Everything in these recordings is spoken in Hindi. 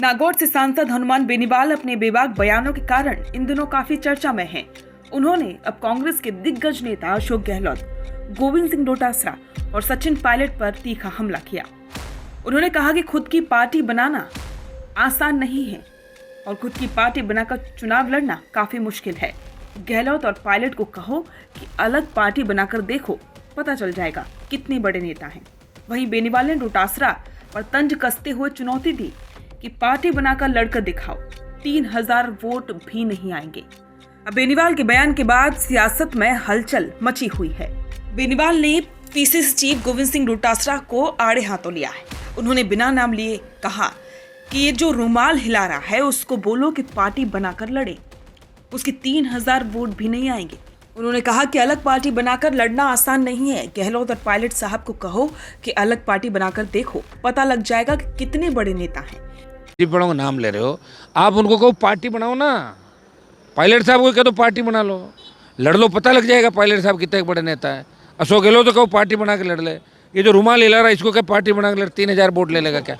नागौर से सांसद हनुमान बेनीवाल अपने बेबाक बयानों के कारण इन दिनों काफी चर्चा में हैं। उन्होंने अब कांग्रेस के दिग्गज नेता अशोक गहलोत, गोविंद सिंह डोटासरा और सचिन पायलट पर तीखा हमला किया। उन्होंने कहा कि खुद की पार्टी बनाना आसान नहीं है और खुद की पार्टी बनाकर चुनाव लड़ना काफी मुश्किल है। गहलोत और पायलट को कहो कि अलग पार्टी बनाकर देखो, पता चल जाएगा कितने बड़े नेता हैं। वहीं बेनीवाल ने डोटासरा पर तंज कसते हुए चुनौती दी कि पार्टी बनाकर लड़कर दिखाओ, 3000 वोट भी नहीं आएंगे। अब बेनीवाल के बयान के बाद सियासत में हलचल मची हुई है। बेनीवाल ने पीसीसी चीफ गोविंद सिंह डोटासरा को आड़े हाथों लिया है। उन्होंने बिना नाम लिए कहा कि ये जो रुमाल हिला रहा है उसको बोलो कि पार्टी बनाकर लड़े, उसके 3000 वोट भी नहीं आएंगे। उन्होंने कहा कि अलग पार्टी बनाकर लड़ना आसान नहीं है। गहलोत और पायलट साहब को कहो कि अलग पार्टी बनाकर देखो, पता लग जाएगा कि कितने बड़े नेता हैं। बड़ों का नाम ले रहे हो आप, उनको कहो पार्टी बनाओ ना। पायलट साहब को कह दो पार्टी बना लो, लड़ लो, पता लग जाएगा पायलट साहब कितने बड़े नेता है। अशोक गहलोत तो कहो पार्टी बना के लड़ ले। ये जो रुमाल हिला रहा है इसको क्या पार्टी बना के लड़ 3000 वोट ले लेगा क्या?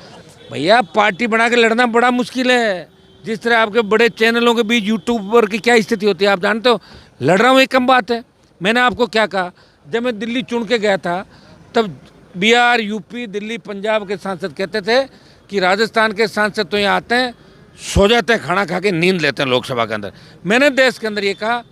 भैया पार्टी बना के लड़ना बड़ा मुश्किल है। जिस तरह आपके बड़े चैनलों के बीच यूट्यूब पर की क्या स्थिति होती है आप जानते हो। लड़ रहा हूँ एक कम बात है। मैंने आपको क्या कहा, जब मैं दिल्ली चुन के गया था तब बिहार, यूपी, दिल्ली, पंजाब के सांसद कहते थे कि राजस्थान के सांसद तो यहाँ आते हैं, सो जाते हैं, खाना खा के नींद लेते हैं लोकसभा के अंदर। मैंने देश के अंदर ये कहा,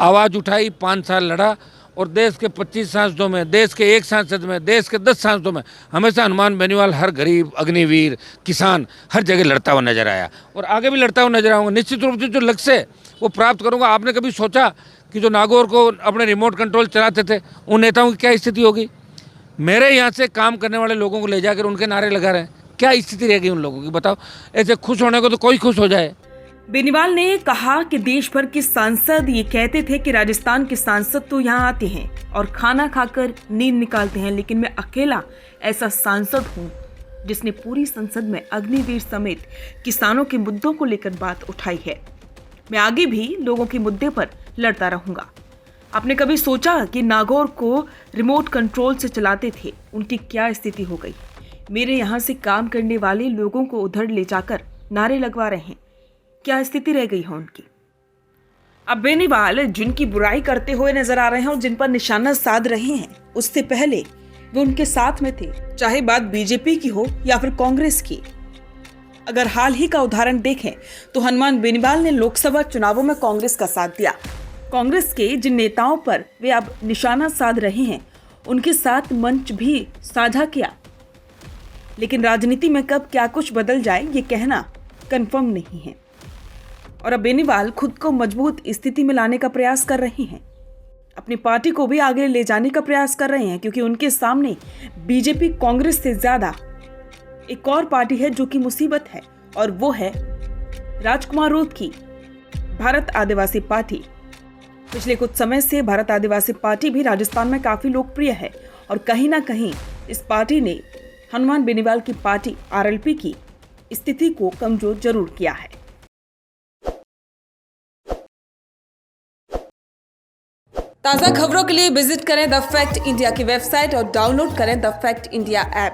आवाज़ उठाई, 5 साल लड़ा और देश के 25 सांसदों में, देश के 1 सांसद में, देश के 10 सांसदों में हमेशा हनुमान बेनीवाल हर गरीब, अग्निवीर, किसान हर जगह लड़ता हुआ नजर आया और आगे भी लड़ता हुआ नजर आऊँगा। निश्चित रूप से जो लक्ष्य वो प्राप्त करूँगा। आपने कभी सोचा कि जो नागौर को अपने रिमोट कंट्रोल चलाते थे उन नेताओं की क्या स्थिति होगी? मेरे यहाँ से काम करने वाले लोगों को ले जाकर उनके नारे लगा रहे हैं, क्या स्थिति रहेगी उन लोगों की बताओ। ऐसे खुश होने को तो कोई खुश हो जाए। बेनीवाल ने कहा कि देश भर के सांसद ये कहते थे कि राजस्थान के सांसद तो यहाँ आते हैं और खाना खाकर नींद निकालते हैं, लेकिन मैं अकेला ऐसा सांसद हूँ जिसने पूरी संसद में अग्निवीर समेत किसानों के मुद्दों को लेकर बात उठाई है। मैं आगे भी लोगों के मुद्दे पर लड़ता रहूंगा। आपने कभी सोचा कि नागौर को रिमोट कंट्रोल से चलाते थे, उनकी क्या स्थिति हो गई? मेरे यहाँ से काम करने वाले लोगों को उधर ले जाकर नारे लगवा रहे हैं, क्या स्थिति रह गई है उनकी? अब बेनीवाल जिनकी बुराई करते हुए नजर आ रहे हैं और जिन पर निशाना साध रहे हैं, उससे पहले वो उनके साथ में थे, चाहे बात बीजेपी की हो या फिर कांग्रेस की। अगर हाल ही का उदाहरण देखें तो हनुमान बेनीवाल ने लोकसभा चुनावों में कांग्रेस का साथ दिया। कांग्रेस के जिन नेताओं पर वे अब निशाना साध रहे हैं उनके साथ मंच भी साझा किया, लेकिन राजनीति में कब क्या कुछ बदल जाए ये कहना कंफर्म नहीं है। और अब बेनीवाल खुद को मजबूत स्थिति में लाने का प्रयास कर रहे हैं, अपनी पार्टी को भी आगे ले जाने का प्रयास कर रहे हैं, क्योंकि उनके सामने बीजेपी कांग्रेस से ज्यादा एक और पार्टी है जो कि मुसीबत है, और वो है राजकुमार रूत की भारत आदिवासी पार्टी। पिछले कुछ समय से भारत आदिवासी पार्टी भी राजस्थान में काफी लोकप्रिय है और कहीं ना कहीं इस पार्टी ने हनुमान बेनीवाल की पार्टी आरएलपी की स्थिति को कमजोर जरूर किया है। ताज़ा खबरों के लिए विजिट करें द फैक्ट इंडिया की वेबसाइट और डाउनलोड करें द फैक्ट इंडिया ऐप।